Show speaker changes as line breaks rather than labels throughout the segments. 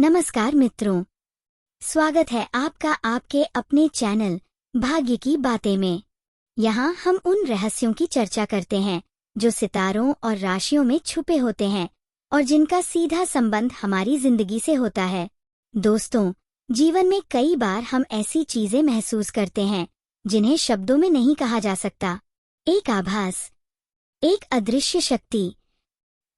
नमस्कार मित्रों, स्वागत है आपका आपके अपने चैनल भाग्य की बातें में। यहाँ हम उन रहस्यों की चर्चा करते हैं जो सितारों और राशियों में छुपे होते हैं और जिनका सीधा संबंध हमारी जिंदगी से होता है। दोस्तों, जीवन में कई बार हम ऐसी चीजें महसूस करते हैं जिन्हें शब्दों में नहीं कहा जा सकता। एक आभास, एक अदृश्य शक्ति,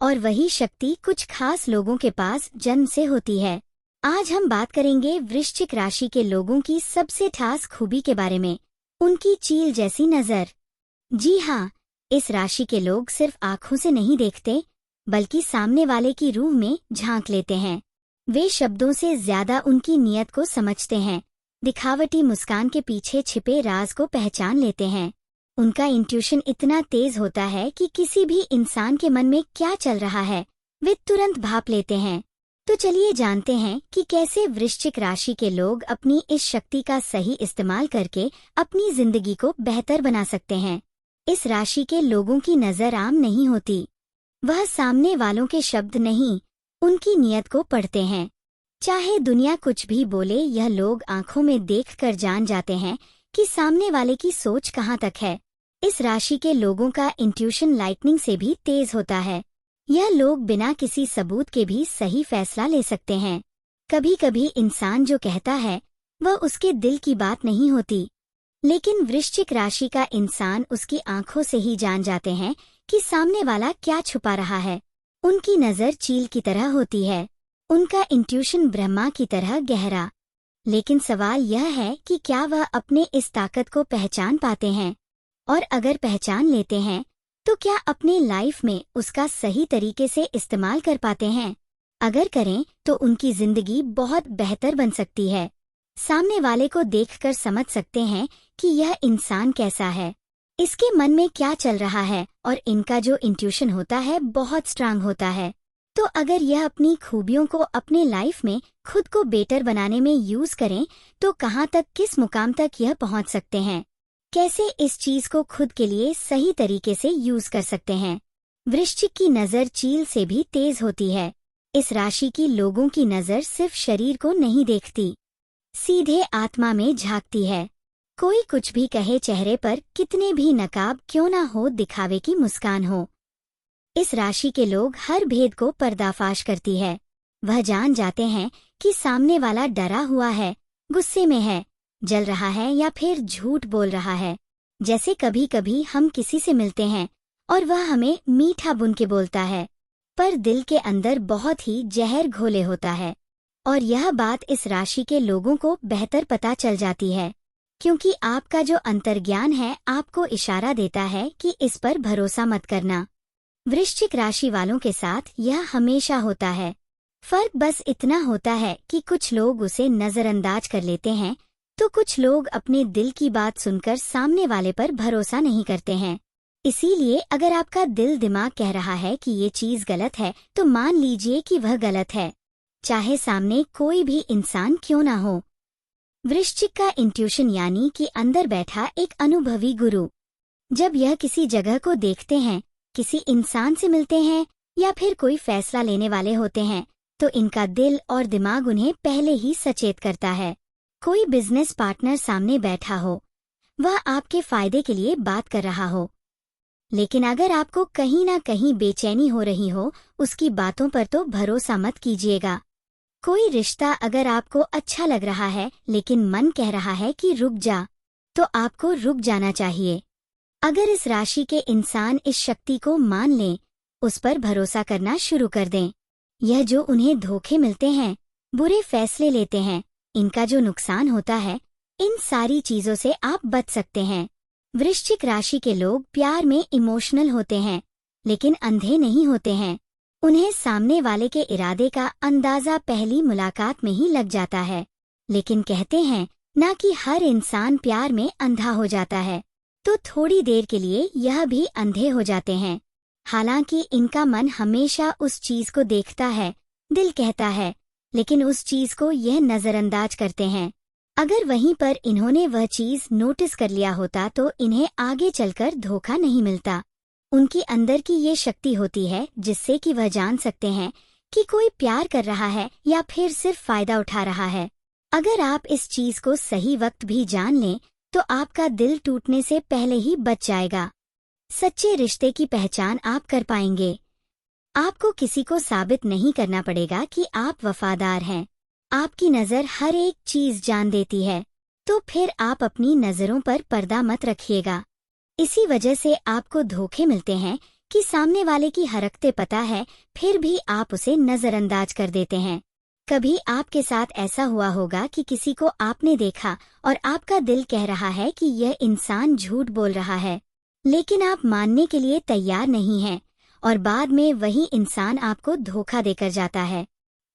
और वही शक्ति कुछ खास लोगों के पास जन्म से होती है। आज हम बात करेंगे वृश्चिक राशि के लोगों की सबसे खास खूबी के बारे में, उनकी चील जैसी नजर। जी हाँ, इस राशि के लोग सिर्फ आंखों से नहीं देखते बल्कि सामने वाले की रूह में झांक लेते हैं। वे शब्दों से ज्यादा उनकी नीयत को समझते हैं, दिखावटी मुस्कान के पीछे छिपे राज को पहचान लेते हैं। उनका इंट्यूशन इतना तेज होता है कि किसी भी इंसान के मन में क्या चल रहा है वे तुरंत भाप लेते हैं। तो चलिए जानते हैं कि कैसे वृश्चिक राशि के लोग अपनी इस शक्ति का सही इस्तेमाल करके अपनी जिंदगी को बेहतर बना सकते हैं। इस राशि के लोगों की नजर आम नहीं होती। वह सामने वालों के शब्द नहीं, उनकी नीयत को पढ़ते हैं। चाहे दुनिया कुछ भी बोले, यह लोग आंखों में देखकर जान जाते हैं कि सामने वाले की सोच कहाँ तक है। इस राशि के लोगों का इंट्यूशन लाइटनिंग से भी तेज होता है। यह लोग बिना किसी सबूत के भी सही फैसला ले सकते हैं। कभी कभी इंसान जो कहता है वह उसके दिल की बात नहीं होती, लेकिन वृश्चिक राशि का इंसान उसकी आंखों से ही जान जाते हैं कि सामने वाला क्या छुपा रहा है। उनकी नजर चील की तरह होती है, उनका इंट्यूशन ब्रह्मा की तरह गहरा। लेकिन सवाल यह है कि क्या वह अपने इस ताकत को पहचान पाते हैं, और अगर पहचान लेते हैं तो क्या अपने लाइफ में उसका सही तरीके से इस्तेमाल कर पाते हैं। अगर करें तो उनकी जिंदगी बहुत बेहतर बन सकती है। सामने वाले को देखकर समझ सकते हैं कि यह इंसान कैसा है, इसके मन में क्या चल रहा है, और इनका जो इंट्यूशन होता है बहुत स्ट्रांग होता है। तो अगर यह अपनी खूबियों को अपने लाइफ में खुद को बेटर बनाने में यूज करें तो कहाँ तक, किस मुकाम तक यह पहुंच सकते हैं, कैसे इस चीज को खुद के लिए सही तरीके से यूज कर सकते हैं। वृश्चिक की नजर चील से भी तेज होती है। इस राशि की लोगों की नजर सिर्फ शरीर को नहीं देखती, सीधे आत्मा में झांकती है। कोई कुछ भी कहे, चेहरे पर कितने भी नकाब क्यों ना हो, दिखावे की मुस्कान हो, इस राशि के लोग हर भेद को पर्दाफाश करती है। वह जान जाते हैं कि सामने वाला डरा हुआ है, गुस्से में है, जल रहा है या फिर झूठ बोल रहा है। जैसे कभी कभी हम किसी से मिलते हैं और वह हमें मीठा बुन के बोलता है, पर दिल के अंदर बहुत ही जहर घोले होता है। और यह बात इस राशि के लोगों को बेहतर पता चल जाती है, क्योंकि आपका जो अंतर्ज्ञान है आपको इशारा देता है कि इस पर भरोसा मत करना। वृश्चिक राशि वालों के साथ यह हमेशा होता है। फर्क बस इतना होता है कि कुछ लोग उसे नजरअंदाज कर लेते हैं, तो कुछ लोग अपने दिल की बात सुनकर सामने वाले पर भरोसा नहीं करते हैं। इसीलिए अगर आपका दिल दिमाग कह रहा है कि ये चीज गलत है तो मान लीजिए कि वह गलत है, चाहे सामने कोई भी इंसान क्यों ना हो। वृश्चिक का इंट्यूशन यानी कि अंदर बैठा एक अनुभवी गुरु। जब यह किसी जगह को देखते हैं, किसी इंसान से मिलते हैं या फिर कोई फैसला लेने वाले होते हैं, तो इनका दिल और दिमाग उन्हें पहले ही सचेत करता है। कोई बिजनेस पार्टनर सामने बैठा हो, वह आपके फायदे के लिए बात कर रहा हो, लेकिन अगर आपको कहीं ना कहीं बेचैनी हो रही हो उसकी बातों पर, तो भरोसा मत कीजिएगा। कोई रिश्ता अगर आपको अच्छा लग रहा है लेकिन मन कह रहा है कि रुक जा, तो आपको रुक जाना चाहिए। अगर इस राशि के इंसान इस शक्ति को मान लें, उस पर भरोसा करना शुरू कर दें, यह जो उन्हें धोखे मिलते हैं, बुरे फैसले लेते हैं, इनका जो नुकसान होता है, इन सारी चीजों से आप बच सकते हैं। वृश्चिक राशि के लोग प्यार में इमोशनल होते हैं, लेकिन अंधे नहीं होते हैं। उन्हें सामने वाले के इरादे का अंदाजा पहली मुलाकात में ही लग जाता है। लेकिन कहते हैं ना कि हर इंसान प्यार में अंधा हो जाता है, तो थोड़ी देर के लिए यह भी अंधे हो जाते हैं। हालांकि इनका मन हमेशा उस चीज को देखता है, दिल कहता है, लेकिन उस चीज को यह नजरअंदाज करते हैं। अगर वहीं पर इन्होंने वह चीज नोटिस कर लिया होता तो इन्हें आगे चलकर धोखा नहीं मिलता। उनकी अंदर की ये शक्ति होती है जिससे कि वह जान सकते हैं कि कोई प्यार कर रहा है या फिर सिर्फ फायदा उठा रहा है। अगर आप इस चीज को सही वक्त भी जान लें तो आपका दिल टूटने से पहले ही बच जाएगा। सच्चे रिश्ते की पहचान आप कर पाएंगे। आपको किसी को साबित नहीं करना पड़ेगा कि आप वफादार हैं। आपकी नज़र हर एक चीज जान देती है, तो फिर आप अपनी नज़रों पर पर्दा मत रखिएगा। इसी वजह से आपको धोखे मिलते हैं कि सामने वाले की हरकतें पता है, फिर भी आप उसे नज़रअंदाज कर देते हैं। कभी आपके साथ ऐसा हुआ होगा कि किसी को आपने देखा और आपका दिल कह रहा है कि यह इंसान झूठ बोल रहा है, लेकिन आप मानने के लिए तैयार नहीं हैं और बाद में वही इंसान आपको धोखा देकर जाता है।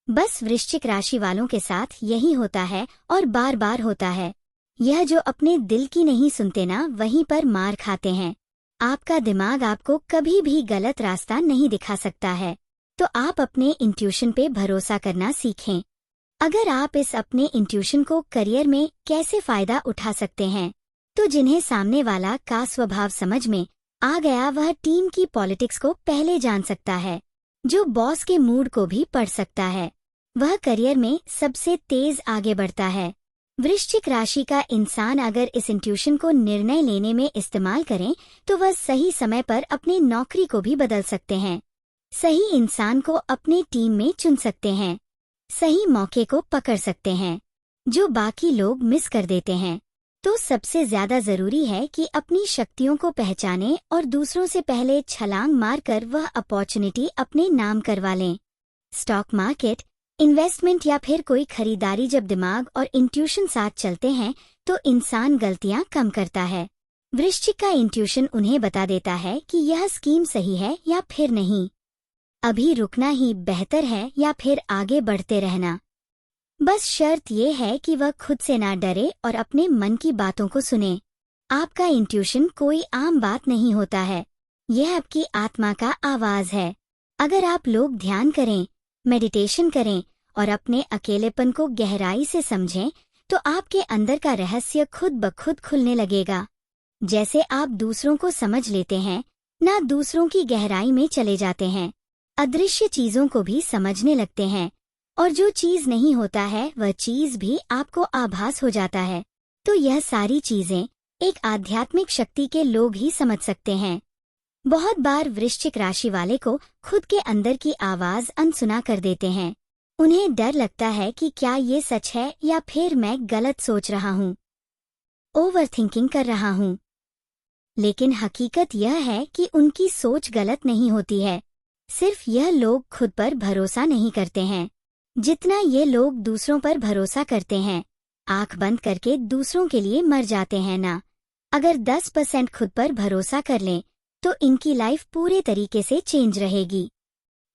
बस वृश्चिक राशि वालों के साथ यही होता है और बार बार होता है। यह जो अपने दिल की नहीं सुनते ना, वहीं पर मार खाते हैं। आपका दिमाग आपको कभी भी गलत रास्ता नहीं दिखा सकता है, तो आप अपने इंट्यूशन पे भरोसा करना सीखें। अगर आप इस अपने इंट्यूशन को करियर में कैसे फायदा उठा सकते हैं, तो जिन्हें सामने वाला का स्वभाव समझ में आ गया वह टीम की पॉलिटिक्स को पहले जान सकता है। जो बॉस के मूड को भी पढ़ सकता है, वह करियर में सबसे तेज आगे बढ़ता है। वृश्चिक राशि का इंसान अगर इस इंट्यूशन को निर्णय लेने में इस्तेमाल करें तो वह सही समय पर अपनी नौकरी को भी बदल सकते हैं, सही इंसान को अपने टीम में चुन सकते हैं, सही मौके को पकड़ सकते हैं जो बाकी लोग मिस कर देते हैं। तो सबसे ज्यादा जरूरी है कि अपनी शक्तियों को पहचानें और दूसरों से पहले छलांग मारकर वह अपॉर्चुनिटी अपने नाम करवा लें। स्टॉक मार्केट, इन्वेस्टमेंट या फिर कोई खरीदारी, जब दिमाग और इंट्यूशन साथ चलते हैं तो इंसान गलतियां कम करता है। वृश्चिक का इंट्यूशन उन्हें बता देता है कि यह स्कीम सही है या फिर नहीं, अभी रुकना ही बेहतर है या फिर आगे बढ़ते रहना। बस शर्त यह है कि वह खुद से ना डरे और अपने मन की बातों को सुने। आपका इंट्यूशन कोई आम बात नहीं होता है, यह आपकी आत्मा का आवाज है। अगर आप लोग ध्यान करें, मेडिटेशन करें और अपने अकेलेपन को गहराई से समझें तो आपके अंदर का रहस्य खुद ब खुद खुलने लगेगा। जैसे आप दूसरों को समझ लेते हैं, ना दूसरों की गहराई में चले जाते हैं, अदृश्य चीजों को भी समझने लगते हैं और जो चीज नहीं होता है वह चीज भी आपको आभास हो जाता है। तो यह सारी चीजें एक आध्यात्मिक शक्ति के लोग ही समझ सकते हैं। बहुत बार वृश्चिक राशि वाले को खुद के अंदर की आवाज अनसुना कर देते हैं। उन्हें डर लगता है कि क्या ये सच है या फिर मैं गलत सोच रहा हूँ, ओवरथिंकिंग कर रहा हूँ। लेकिन हकीकत यह है कि उनकी सोच गलत नहीं होती है, सिर्फ यह लोग खुद पर भरोसा नहीं करते हैं जितना ये लोग दूसरों पर भरोसा करते हैं। आंख बंद करके दूसरों के लिए मर जाते हैं ना। अगर 10% खुद पर भरोसा कर लें तो इनकी लाइफ पूरे तरीके से चेंज रहेगी।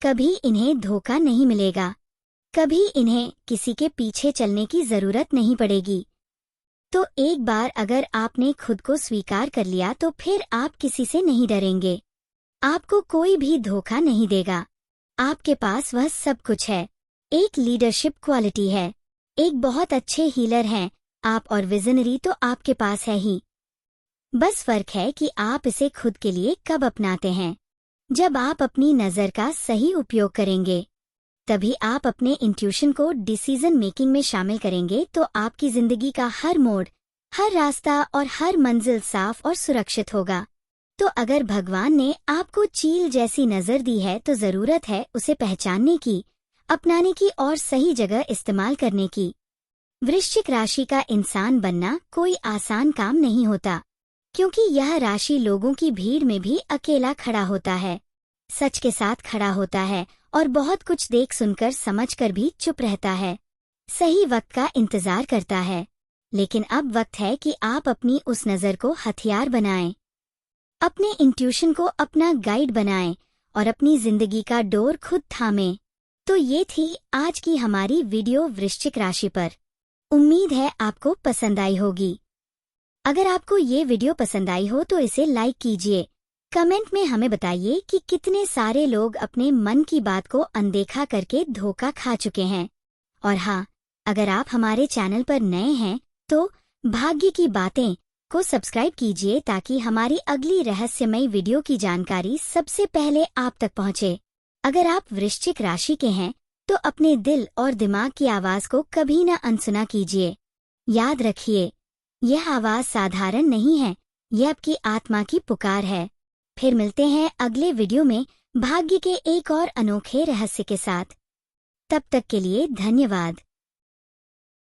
कभी इन्हें धोखा नहीं मिलेगा, कभी इन्हें किसी के पीछे चलने की जरूरत नहीं पड़ेगी। तो एक बार अगर आपने खुद को स्वीकार कर लिया तो फिर आप किसी से नहीं डरेंगे। आपको कोई भी धोखा नहीं देगा। आपके पास वह सब कुछ है। एक लीडरशिप क्वालिटी है, एक बहुत अच्छे हीलर हैं आप और विजनरी तो आपके पास है ही। बस फर्क है कि आप इसे खुद के लिए कब अपनाते हैं। जब आप अपनी नज़र का सही उपयोग करेंगे, तभी आप अपने इंट्यूशन को डिसीजन मेकिंग में शामिल करेंगे तो आपकी जिंदगी का हर मोड़, हर रास्ता और हर मंजिल साफ और सुरक्षित होगा। तो अगर भगवान ने आपको चील जैसी नज़र दी है तो ज़रूरत है उसे पहचानने की, अपनाने की और सही जगह इस्तेमाल करने की। वृश्चिक राशि का इंसान बनना कोई आसान काम नहीं होता, क्योंकि यह राशि लोगों की भीड़ में भी अकेला खड़ा होता है, सच के साथ खड़ा होता है और बहुत कुछ देख सुनकर समझकर भी चुप रहता है, सही वक्त का इंतजार करता है। लेकिन अब वक्त है कि आप अपनी उस नज़र को हथियार बनाएं, अपने इंट्यूशन को अपना गाइड बनाएं और अपनी जिंदगी का डोर खुद थामें। तो ये थी आज की हमारी वीडियो वृश्चिक राशि पर। उम्मीद है आपको पसंद आई होगी। अगर आपको ये वीडियो पसंद आई हो तो इसे लाइक कीजिए। कमेंट में हमें बताइए कि कितने सारे लोग अपने मन की बात को अनदेखा करके धोखा खा चुके हैं। और हाँ, अगर आप हमारे चैनल पर नए हैं तो भाग्य की बातें को सब्सक्राइब कीजिए ताकि हमारी अगली रहस्यमयी वीडियो की जानकारी सबसे पहले आप तक पहुंचे। अगर आप वृश्चिक राशि के हैं तो अपने दिल और दिमाग की आवाज को कभी न अनसुना कीजिए। याद रखिए, यह आवाज साधारण नहीं है, यह आपकी आत्मा की पुकार है। फिर मिलते हैं अगले वीडियो में भाग्य के एक और अनोखे रहस्य के साथ। तब तक के लिए धन्यवाद।